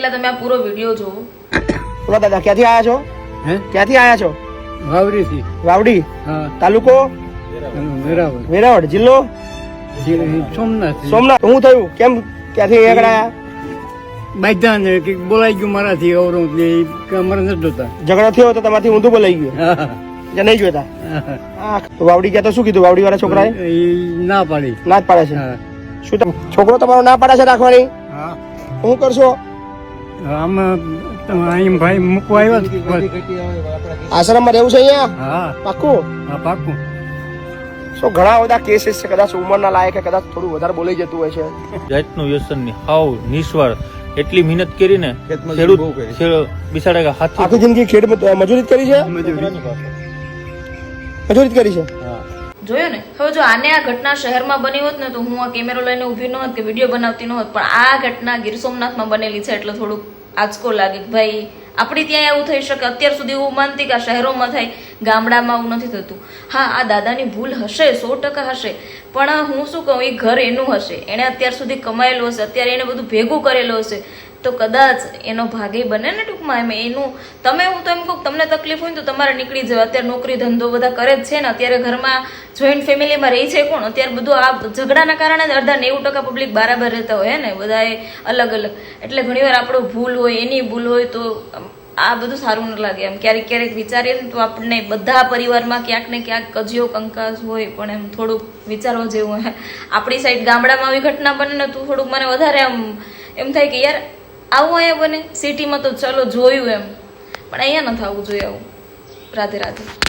એટલે તમે આ પૂરો વિડિયો જોવો. બોલો દાદા, ક્યાંથી આયા છો? ક્યાંથી આયા છો? વાવડીથી. વાવડી? હા. તાલુકો? વેરાવળ. વેરાવળ. જિલ્લો? સોમનાથ. સોમનાથ. શું થયું? કેમ ક્યાંથી આગળ આયા? બાધા ને કે બોલાઈ ગયું મારાથી અવરો કે અમારે નથી જોતા. ઝઘડો થયો તો તમારથી ઊંધું બોલાઈ ગયું કે નહીં જોતા? તો વાવડી ગયા તો શું કીધું વાવડી વાળા છોકરાએ? ના પાડી. ના જ પાડે છે. શું છોકરો તમારો ના પાડે છે રાખવાની? હા. શું કરશો? આમાં અહીં ભાઈ મૂકવા આવ્યા. આશ્રમમાં રહેવું છે અહીંયા? હા. પાક્કું? હા પાક્કું. શું ઘણા બધા કેસીસ છે, કદાચ ઉંમરના લાયક કદાચ થોડું વધારે બોલાઈ જતું હોય છે. જાતનું વ્યસન ની હાવ નિસ્વાર્થ એટલી મહેનત કરીને ખેડૂત બિચારા હાથ આખી જિંદગી ખેડ મજૂરી કરી છે. મજૂરી કરી છે. જોયું ને? હવે જો આને આ ઘટના શહેરમાં બની હોત ને તો હું આ કેમેરો લઈને ઊભી ન હોત કે વિડીયો બનાવતી ન હોત, પણ આ ઘટના ગીર સોમનાથમાં બનેલી છે એટલે થોડુંક આંચકો લાગે કે ભાઈ આપણી ત્યાં એવું થઈ શકે. અત્યાર સુધી એવું માનતી કે આ શહેરોમાં થાય, ગામડામાં આવું નથી થતું. હા, આ દાદાની ભૂલ હશે, 100% હશે, પણ હું શું કહું, એ ઘર એનું હશે, એણે અત્યાર સુધી કમાયેલું હશે, અત્યારે એને બધું ભેગું કરેલું હશે, તો કદાચ એનો ભાગે બને ને ટૂંકમાં. એમ એનું તમે, હું તો એમ કહું, તમને તકલીફ હોય ને તો તમારે નીકળી જવાય. અત્યારે નોકરી ધંધો બધા કરે જ છે ને, અત્યારે ઘરમાં જોઈન્ટ ફેમિલીમાં રહી છે કોણ? અત્યારે બધું આ ઝઘડાના કારણે જ અડધા 90% પબ્લિક બરાબર રહેતા હોય ને, બધા અલગ અલગ. એટલે ઘણીવાર આપણો ભૂલ હોય, એની ભૂલ હોય, તો આ બધું સારું ન લાગે. એમ ક્યારેક ક્યારેક વિચારીએ ને તો આપણને બધા પરિવારમાં ક્યાંક ને ક્યાંક કજિયો કંકાસ હોય, પણ એમ થોડુંક વિચારવા જેવું. આપણી સાઈડ ગામડામાં આવી ઘટના બને ને તો થોડુંક મને વધારે એમ થાય કે યાર આવું અહીંયા બને. સિટીમાં તો ચલો જોયું એમ, પણ અહીંયા નથી આવવું જોઈએ આવું. રાધે રાધે.